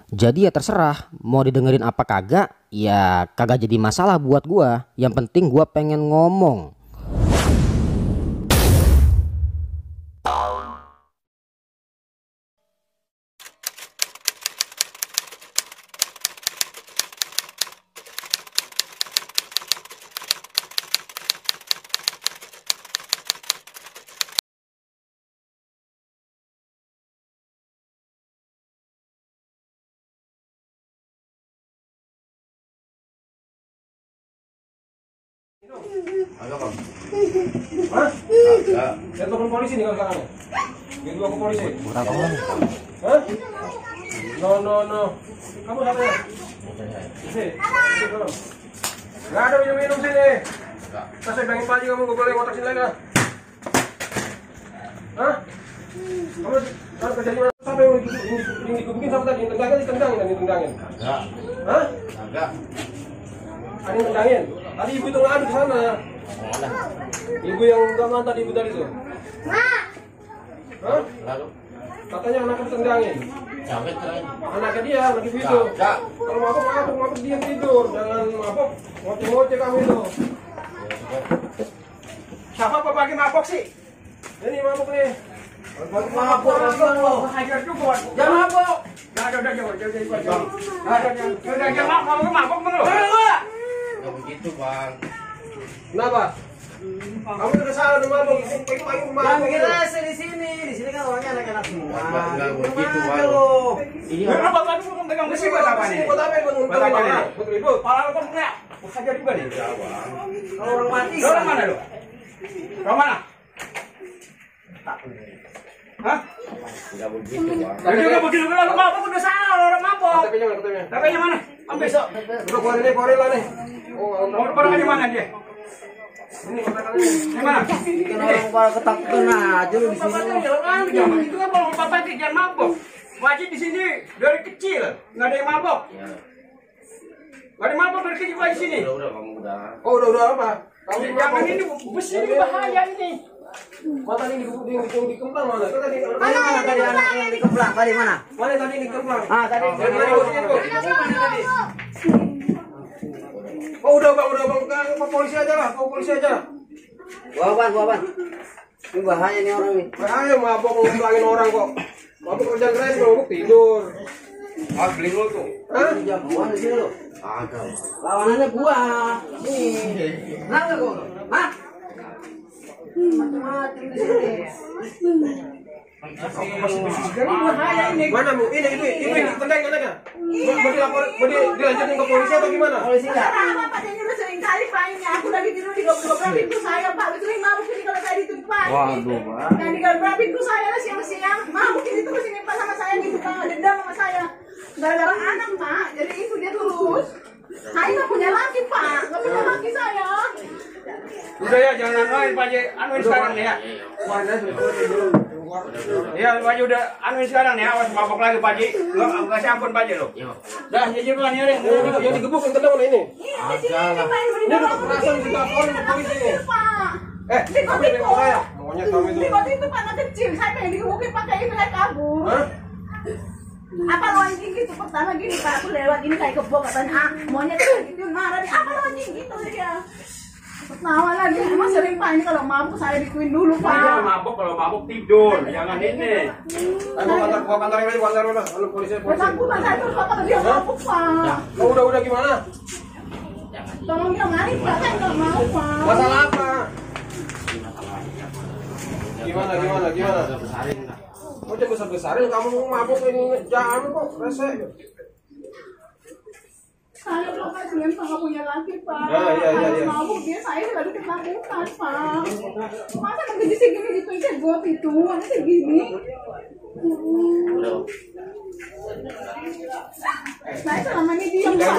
Jadi ya terserah mau didengerin apa kagak, ya kagak jadi masalah buat gua. Yang penting gua pengen ngomong. Agak bang. Hah? Agak. Saya telepon polisi nih kalau sekarang. Gitu aku polisi. Kurang orang. Hah? No. Kamu siapa ya? Sini. Gak ada minum sini. Pas saya bilangin pagi kamu gak boleh ngotak sini lagi. Hah? Kamu kerja di mana? Siapa yang dikebukin sama tadi? Ditendangin. Agak. Hah? Agak. Ada yang tendangin? Tadi ibu itu ngadu ke sana. Ibu yang gaman tadi ibu tadi tuh. Hah? Lalu. Katanya anaknya ditendangin. Sampai terakhir. Anaknya dia, anak ibu itu. Agak. Kalau mabuk diam tidur. Jangan mabuk, ngoceh-ngoceh kamu itu. Siapa pagi mabok sih? Ini mabuk nih. Mabok lo. Hajar juga. Jangan mabok. Udah. Jangan mabok dulu. Gak begitu bang. Kenapa? Kamu udah salah udah mabuk. Pagi-pagi mabuk. Jangan bikin rese di sini kan orangnya anak-anak semua. Enggak begitu Gimana bang. lo? Iya. Kenapa tadi lu pegang besi buat apa nih? Buat apa ini? Buat apa nih? Buat ribut. Pala lu kan kena. Hajar juga nih. Enggak bang. Kalau orang mati. Orang mana lu? Orang mana? Hah? Enggak begitu bang. Jadi juga begitu lu mabok udah salah orang mabok. KTP-nya. KTP-nya mana? Ambil besok. Udah keluarin lah nih. Oh, Orang di mana dia? ini katakan ini. Di mana? Orang pada ketakutan aja lu di sini. Jangan itu kan kalau bapak jangan mabok. Wajib di sini dari kecil nggak ada yang mabok. Ya. Nggak ada yang mabok dari kecil di sini. Udah kamu udah. Oh, udah apa? Kamu Jangan ini besi ini bahaya ini. Mata ini di kemplang mana? Itu tadi. Mana tadi anak yang dikeplang tadi mana? Mana tadi di kemplang? Ah tadi. Dari mana bosnya itu? Oh, udah bang. Ke polisi aja lah. Ke polisi aja. Gua ban. Ini bahaya nih orang ini. Ayo mabok ngomongin orang kok. Mabok kerja keras, mabok tidur. Ah beli lu tuh. Hah? Jagoan di sini lu. Agak. Lawanannya gua. Nih. Kenapa gua? Hah? Macam-macam di sini. Jadi bahaya ini. Mana bu? Ini tendang anaknya. Mau dilanjutin ke polisi atau gimana? Polisi enggak? Pak ini udah sering kali Pak ini aku lagi tidur di gobrak pintu saya Pak udah sering mabuk ini kalau saya ditumpah. Waduh, Pak. Dan di gobrak pintu saya siang-siang mabuk ini terus ini Pak sama saya gitu Pak dendam sama saya. Gara-gara anak Pak jadi itu dia terus. Saya nggak punya laki Pak, nggak punya laki saya. Udah ya jangan anuin Pak Haji, anuin sekarang nih ya. Iya Pak Haji udah anuin sekarang nih, awas mabok lagi Pak Haji. Lu kasih ampun Pak Haji lo. Dah jadi bukan ya deh. Yang digebuk yang tendang mana ini? Ini di sini Pak yang Ini udah dibawa kekerasan dilaporin ke polisi ini. Pak. Kamu yang nengok saya. Maunya kamu itu. Di kota itu Pak anak kecil, saya pengen digebukin pakai itu saya kabur. Hah? Apa lo anjing gitu pertama gini Pak aku lewat ini kayak kebok katanya monyet gitu marah nih apa lo anjing gitu dia pertama lagi emang sering Pak ini kalau mabuk saya dikuin dulu Kalau Pak mabok tidur, jangan ini. Ayo gua kantor ini, kantor. Halo polisi. ketakutan saya terus Pak dia mabuk Pak Oh, udah gimana? tolong dia mari Pak saya nggak mau Pak Masalah apa? Gimana? Mau coba besar-besarin kamu mabuk ini jangan kok rese. saya belum kasihan Pak nggak punya laki Pak Iya. Kalau mabuk dia saya lagi ketakutan Pak masa begini segini gitu aja got itu ada segini saya selama ini diam Pak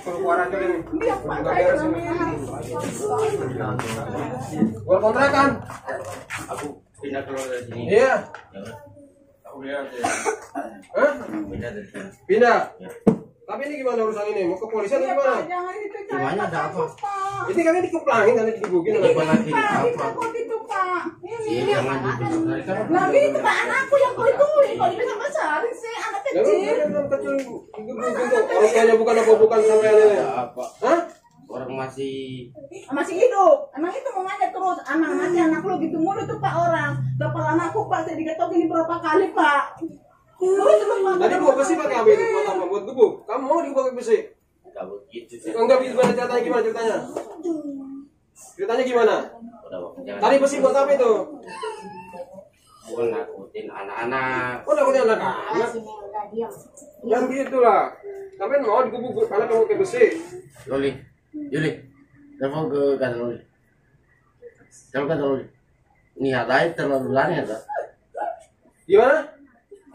Keluar aja ini. diam Pak saya selama ini Gua kontrakan. Aku pindah keluar dari sini. Iya. Aku lihat ya. Hah? Pindah dari sini. Pindah. Tapi ini gimana urusan ini? Mau ke polisi atau Iya, gimana? Pak, jangan dipercaya Gimana, Pak, ada apa? kasus, Pak. Ini kami dikeplangin dan digebukin. Ini Apa lagi? Pak, Apa? ditakut itu Pak. Ini. Iya jangan dibesar-besarkan. Nah, itu Pak anakku yang kau itu, kalau bisa besarin sih, anaknya Orang kecil orang tuanya bukan apa bukan sampai ini. Apa? Hah? Orang masih Masih hidup. Emang itu mau ngajak terus anak mati anak lu gitu mulu tuh Pak orang. Kepala anakku Pak saya digetokin berapa kali Pak. Tadi bawa besi pakai apa itu? Buat apa? Buat gebuk. Kamu mau dibawa pakai besi? enggak begitu sih. Enggak gimana ceritanya gimana ceritanya? Ceritanya gimana? Udah, jangan. Tadi besi buat apa itu? Bukan nakutin anak-anak. Oh, nakutin anak-anak. Yang gitu lah. Sampai mau digebuk karena kamu pakai besi. Loli, Yuli, telepon ke kantor Loli. Telepon kantor Loli. Niat aja terlalu lari ya, Gimana?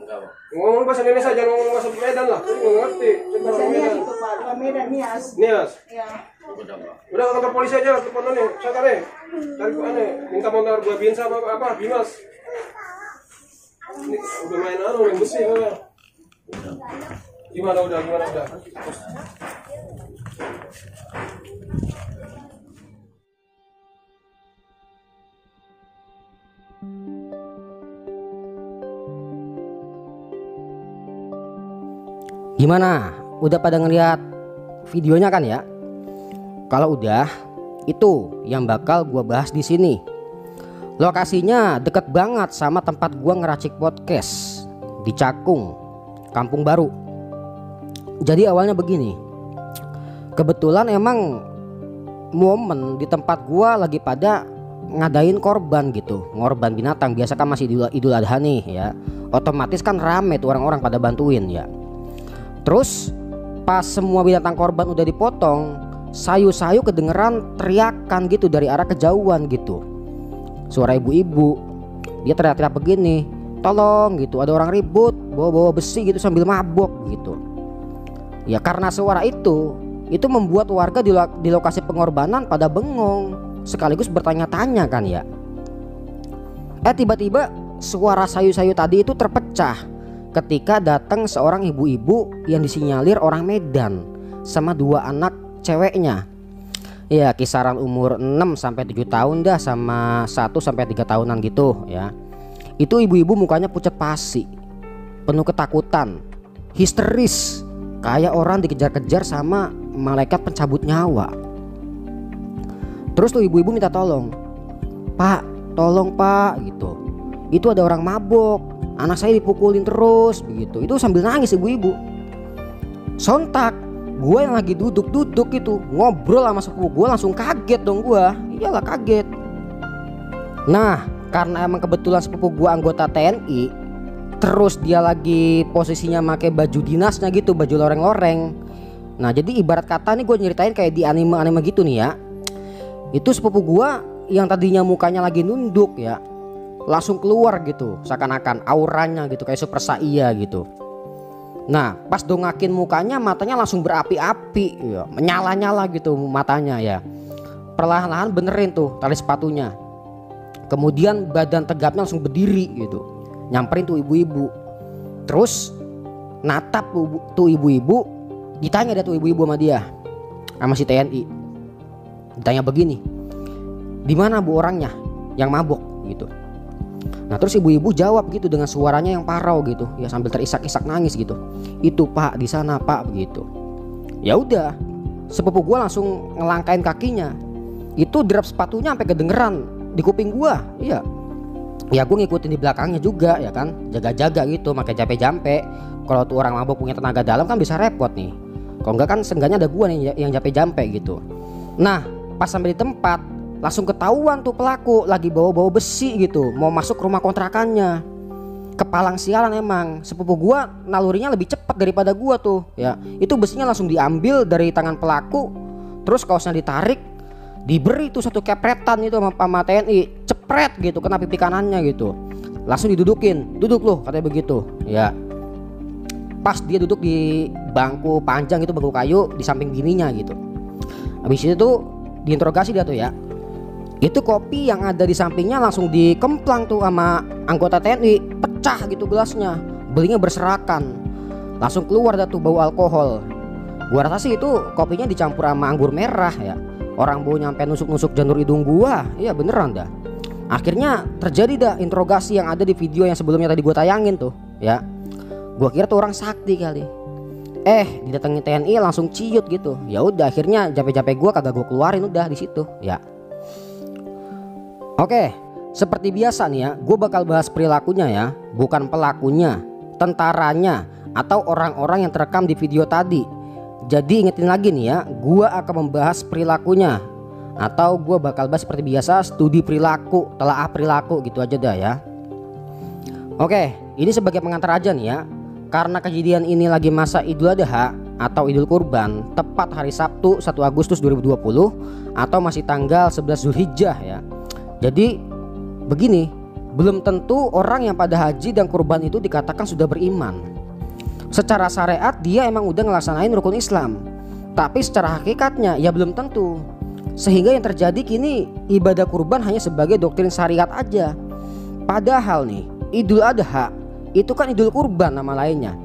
enggak, Bang. Ngomong bahasa Indonesia, jangan ngomong bahasa Medan lah. Aku nggak ngerti. Coba Bahasa orang Nias Medan. itu Pak, bukan Medan Nias. Nias. Ya. Udah, Bang. Udah ke kantor polisi aja, telepon nih. Saya cari aneh. Minta motor gua Binsa apa Bimas. Ini udah main main besi kan. Gimana udah? Gimana? Udah pada ngeliat videonya kan ya? Kalau udah, itu yang bakal gua bahas di sini. Lokasinya deket banget sama tempat gua ngeracik podcast di Cakung, Kampung Baru. Jadi awalnya begini. Kebetulan emang momen di tempat gua lagi pada ngadain korban gitu, ngorban binatang. Biasa kan masih Idul Adha nih ya. Otomatis kan rame tuh orang-orang pada bantuin ya. Terus pas semua binatang korban udah dipotong, sayu-sayu kedengeran teriakan gitu dari arah kejauhan gitu. Suara ibu-ibu, dia teriak-teriak begini, tolong gitu, ada orang ribut bawa-bawa besi gitu sambil mabok gitu. Ya karena suara itu membuat warga di lokasi pengorbanan pada bengong, sekaligus bertanya-tanya kan ya. Tiba-tiba suara sayu-sayu tadi itu terpecah ketika datang seorang ibu-ibu yang disinyalir orang Medan sama dua anak ceweknya. Ya kisaran umur 6-7 tahun dah sama 1-3 tahunan gitu ya. Itu ibu-ibu mukanya pucat pasi, penuh ketakutan, histeris, kayak orang dikejar-kejar sama malaikat pencabut nyawa. Terus tuh ibu-ibu minta tolong, "Pak, tolong Pak," gitu. "Itu ada orang mabok, anak saya dipukulin terus," begitu. Itu sambil nangis ibu-ibu. Sontak gue yang lagi duduk itu ngobrol sama sepupu gue langsung kaget dong gue. Iyalah kaget. Nah karena emang kebetulan sepupu gue anggota TNI, terus dia lagi posisinya pakai baju dinasnya gitu, baju loreng-loreng. Nah jadi ibarat kata nih gue nyeritain kayak di anime-anime gitu nih ya. Itu sepupu gue yang tadinya mukanya lagi nunduk ya, langsung keluar gitu, seakan-akan auranya gitu kayak Super Saiya gitu. Nah pas dongakin mukanya, matanya langsung berapi-api ya, menyala-nyala gitu matanya ya. Perlahan-lahan benerin tuh tali sepatunya. Kemudian badan tegapnya langsung berdiri gitu, nyamperin tuh ibu-ibu. Terus natap tuh ibu-ibu. Ditanya dia tuh ibu-ibu sama dia, sama si TNI. Ditanya begini, "Di mana bu orangnya yang mabok?" gitu. Nah terus ibu-ibu jawab gitu dengan suaranya yang parau gitu ya, sambil terisak-isak nangis gitu, "Itu Pak, di sana Pak," begitu. Ya udah, sepupu gua langsung ngelangkain kakinya. Itu drap sepatunya sampai kedengeran di kuping gua. Iya. Ya gua ngikutin di belakangnya juga ya kan, jaga-jaga gitu, pakai jampe-jampe. Kalau tuh orang mabok punya tenaga dalam kan bisa repot nih. Kalau enggak kan seenggaknya ada gua nih yang jampe-jampe gitu. Nah pas sampai di tempat langsung ketahuan tuh pelaku lagi bawa-bawa besi gitu, mau masuk rumah kontrakannya. Kepalang sialan emang, sepupu gua nalurinya lebih cepat daripada gua tuh ya. Itu besinya langsung diambil dari tangan pelaku, terus kaosnya ditarik, diberi tuh satu kepretan itu sama TNI, cepret gitu kena pipi kanannya gitu. Langsung didudukin, "Duduk loh," katanya begitu ya. Pas dia duduk di bangku panjang itu, bangku kayu di samping bininya gitu. Habis itu tuh diinterogasi dia tuh ya. Itu kopi yang ada di sampingnya langsung dikemplang tuh sama anggota TNI, pecah gitu gelasnya, belingnya berserakan, langsung keluar dah tuh bau alkohol. Gua rasa sih itu kopinya dicampur sama anggur merah ya. Orang bau nyampe nusuk-nusuk janur hidung gua, iya beneran dah. Akhirnya terjadi dah interogasi yang ada di video yang sebelumnya tadi gua tayangin tuh ya. Gua kira tuh orang sakti kali. Didatengin TNI langsung ciut gitu. Ya udah, akhirnya capek-capek gua kagak gua keluarin udah di situ ya. Oke, seperti biasa nih ya, gua bakal bahas perilakunya ya, bukan pelakunya, tentaranya, atau orang-orang yang terekam di video tadi. Jadi ingetin lagi nih ya, gua akan membahas perilakunya, atau gua bakal bahas seperti biasa studi perilaku, telaah perilaku gitu aja dah ya. Oke, ini sebagai pengantar aja nih ya. Karena kejadian ini lagi masa Idul Adha atau Idul Kurban, tepat hari Sabtu 1 Agustus 2020 atau masih tanggal 11 Zulhijjah ya. Jadi begini, belum tentu orang yang pada haji dan kurban itu dikatakan sudah beriman. Secara syariat dia emang udah ngelaksanain rukun Islam, tapi secara hakikatnya ya belum tentu. Sehingga yang terjadi kini ibadah kurban hanya sebagai doktrin syariat aja. Padahal nih, Idul Adha itu kan Idul Kurban nama lainnya.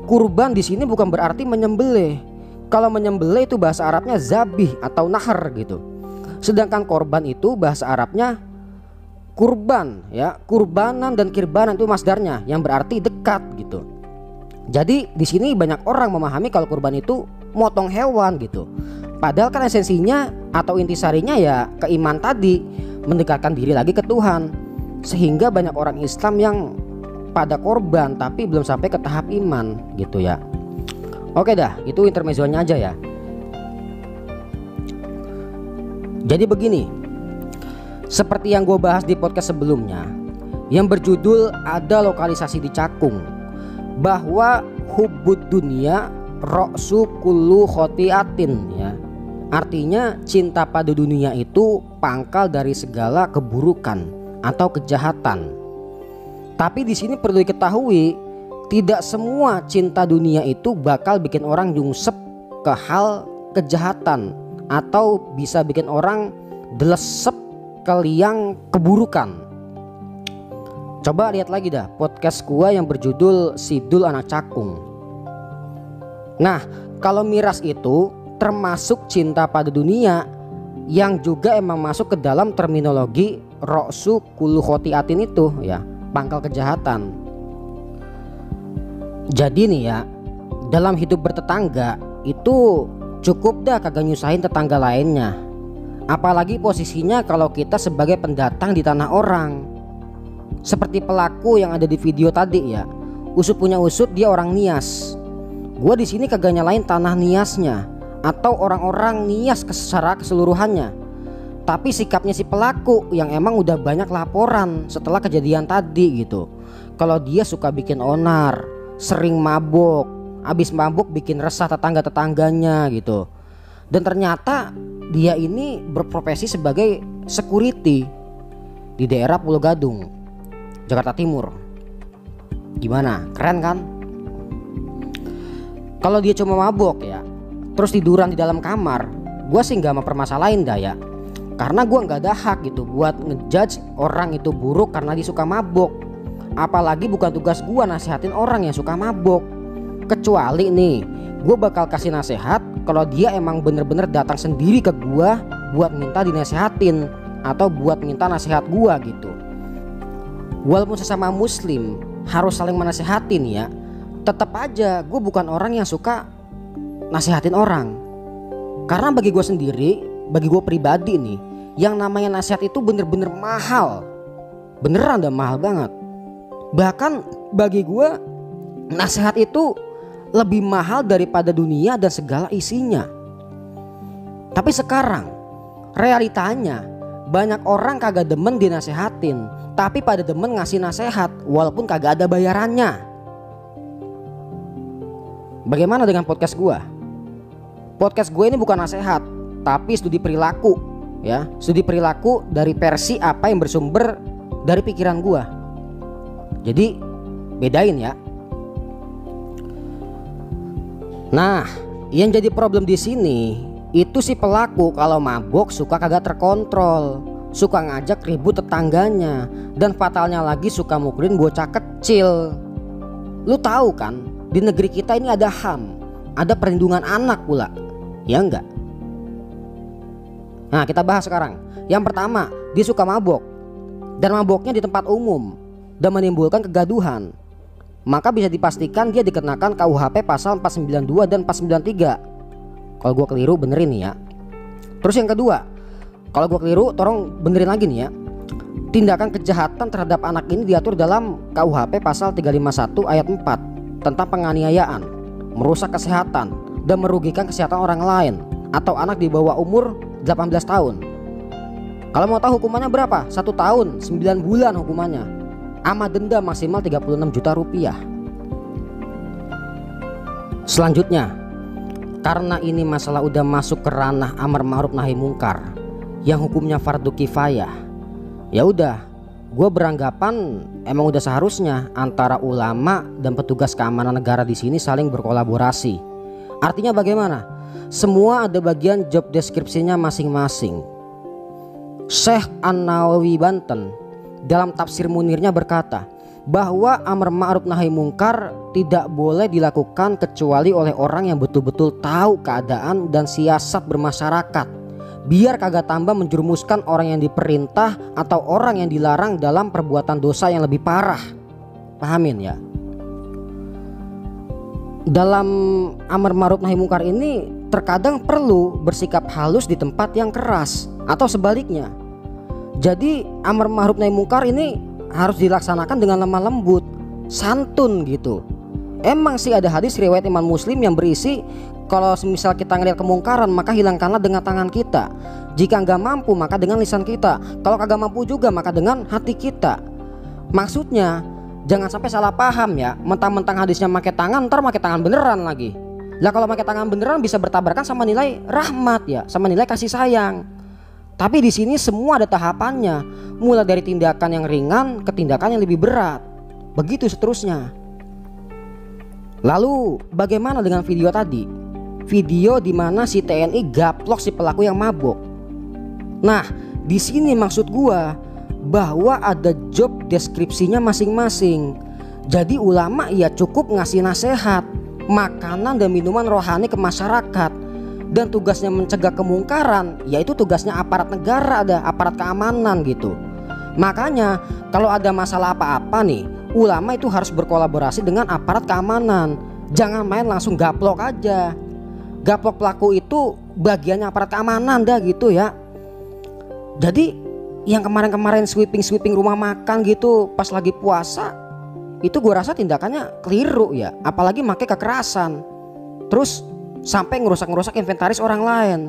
Kurban di sini bukan berarti menyembelih. Kalau menyembelih itu bahasa Arabnya zabih atau nahar gitu. Sedangkan korban itu bahasa Arabnya kurban ya. Kurbanan dan kirbanan itu masdarnya yang berarti dekat gitu. Jadi di sini banyak orang memahami kalau kurban itu motong hewan gitu. Padahal kan esensinya atau intisarinya ya keiman tadi, mendekatkan diri lagi ke Tuhan. Sehingga banyak orang Islam yang pada korban tapi belum sampai ke tahap iman gitu ya. Oke dah, itu intermezzonya aja ya. Jadi begini, seperti yang gue bahas di podcast sebelumnya yang berjudul Ada Lokalisasi di Cakung, bahwa hubbud dunia ra'su kullu khotiatin ya. Artinya cinta pada dunia itu pangkal dari segala keburukan atau kejahatan. Tapi di sini perlu diketahui, tidak semua cinta dunia itu bakal bikin orang nyungsep ke hal kejahatan atau bisa bikin orang delesep ke liang keburukan. Coba lihat lagi dah podcast gua yang berjudul Sidul Anak Cakung. Nah, kalau miras itu termasuk cinta pada dunia yang juga emang masuk ke dalam terminologi ra'su kullu khotiatin itu ya, pangkal kejahatan. Jadi nih ya, dalam hidup bertetangga itu cukup dah kagak nyusahin tetangga lainnya. Apalagi posisinya kalau kita sebagai pendatang di tanah orang. Seperti pelaku yang ada di video tadi ya. Usut punya usut dia orang Nias. Gua di sini kagak nyalain tanah Niasnya atau orang-orang Nias secara keseluruhannya. Tapi sikapnya si pelaku yang emang udah banyak laporan setelah kejadian tadi gitu. Kalau dia suka bikin onar, sering mabuk, abis mabuk bikin resah tetangga-tetangganya gitu. Dan ternyata dia ini berprofesi sebagai security di daerah Pulau Gadung, Jakarta Timur. Gimana? Keren kan? Kalau dia cuma mabuk ya, terus tiduran di dalam kamar, gue sih gak mempermasalahin dah ya. Karena gue gak ada hak gitu buat ngejudge orang itu buruk karena dia suka mabuk. Apalagi bukan tugas gue nasihatin orang yang suka mabuk. Kecuali nih, gue bakal kasih nasihat kalau dia emang bener-bener datang sendiri ke gue buat minta dinasehatin atau buat minta nasihat gue gitu. Walaupun sesama muslim harus saling menasehatin ya, tetap aja gue bukan orang yang suka nasihatin orang. Karena bagi gue sendiri, bagi gue pribadi nih, yang namanya nasihat itu bener-bener mahal. Beneran dah mahal banget. Bahkan bagi gue nasihat itu lebih mahal daripada dunia dan segala isinya. Tapi sekarang realitanya banyak orang kagak demen dinasehatin, tapi pada demen ngasih nasihat walaupun kagak ada bayarannya. Bagaimana dengan podcast gue? Podcast gue ini bukan nasihat, tapi studi perilaku ya. Studi perilaku dari versi apa yang bersumber dari pikiran gue. Jadi bedain ya. Nah, yang jadi problem di sini itu si pelaku kalau mabuk suka kagak terkontrol, suka ngajak ribut tetangganya, dan fatalnya lagi suka mukulin bocah kecil. Lu tahu kan, di negeri kita ini ada HAM, ada perlindungan anak pula, ya enggak? Nah, kita bahas sekarang. Yang pertama, dia suka mabuk, dan mabuknya di tempat umum dan menimbulkan kegaduhan. maka bisa dipastikan dia dikenakan KUHP pasal 492 dan 493. Kalau gue keliru benerin nih ya. Terus yang kedua, kalau gue keliru tolong benerin lagi nih ya. Tindakan kejahatan terhadap anak ini diatur dalam KUHP pasal 351 ayat 4 tentang penganiayaan, merusak kesehatan dan merugikan kesehatan orang lain atau anak di bawah umur 18 tahun. Kalau mau tahu hukumannya berapa? 1 tahun 9 bulan hukumannya, sama denda maksimal 36 juta rupiah. Selanjutnya, karena ini masalah udah masuk ke ranah amar ma'ruf nahi mungkar yang hukumnya fardu kifayah, ya udah, gue beranggapan emang udah seharusnya antara ulama dan petugas keamanan negara di sini saling berkolaborasi. Artinya bagaimana? Semua ada bagian job deskripsinya masing-masing. Syekh An-Nawawi Banten dalam tafsir Munirnya berkata bahwa amar ma'ruf nahi mungkar tidak boleh dilakukan kecuali oleh orang yang betul-betul tahu keadaan dan siasat bermasyarakat, biar kagak tambah menjerumuskan orang yang diperintah atau orang yang dilarang dalam perbuatan dosa yang lebih parah. Pahamin ya? Dalam amar ma'ruf nahi mungkar ini terkadang perlu bersikap halus di tempat yang keras atau sebaliknya. Jadi amar ma'ruf nahi mungkar ini harus dilaksanakan dengan lemah lembut, santun gitu. Emang sih ada hadis riwayat Imam Muslim yang berisi kalau semisal kita ngelihat kemungkaran maka hilangkanlah dengan tangan kita. Jika nggak mampu maka dengan lisan kita. Kalau kagak mampu juga maka dengan hati kita. Maksudnya jangan sampai salah paham ya. Mentang-mentang hadisnya pakai tangan, ntar pakai tangan beneran lagi. Lah kalau pakai tangan beneran bisa bertabrakan sama nilai rahmat ya, sama nilai kasih sayang. Tapi di sini semua ada tahapannya, mulai dari tindakan yang ringan ke tindakan yang lebih berat. Begitu seterusnya. Lalu bagaimana dengan video tadi? Video di mana si TNI gaplok si pelaku yang mabuk. Nah, di sini maksud gua bahwa ada job deskripsinya masing-masing. Jadi ulama ya cukup ngasih nasihat, makanan dan minuman rohani ke masyarakat. Dan tugasnya mencegah kemungkaran, yaitu tugasnya aparat negara, ada aparat keamanan gitu. Makanya kalau ada masalah apa-apa nih, ulama itu harus berkolaborasi dengan aparat keamanan. Jangan main langsung gaplok aja. Gaplok pelaku itu bagiannya aparat keamanan dah gitu ya. Jadi yang kemarin-kemarin sweeping rumah makan gitu pas lagi puasa, itu gue rasa tindakannya keliru ya. Apalagi pakai kekerasan. Terus sampai ngerusak inventaris orang lain.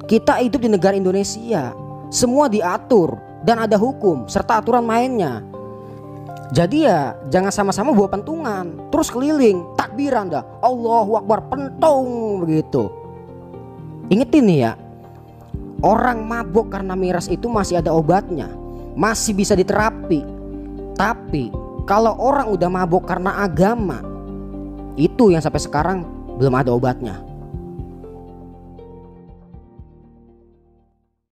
Kita hidup di negara Indonesia, semua diatur dan ada hukum serta aturan mainnya. Jadi ya jangan sama-sama bawa pentungan terus keliling takbiran dah, Allahu Akbar, pentung begitu. Ingetin nih ya, orang mabuk karena miras itu masih ada obatnya, masih bisa diterapi. Tapi kalau orang udah mabuk karena agama, itu yang sampai sekarang belum ada obatnya.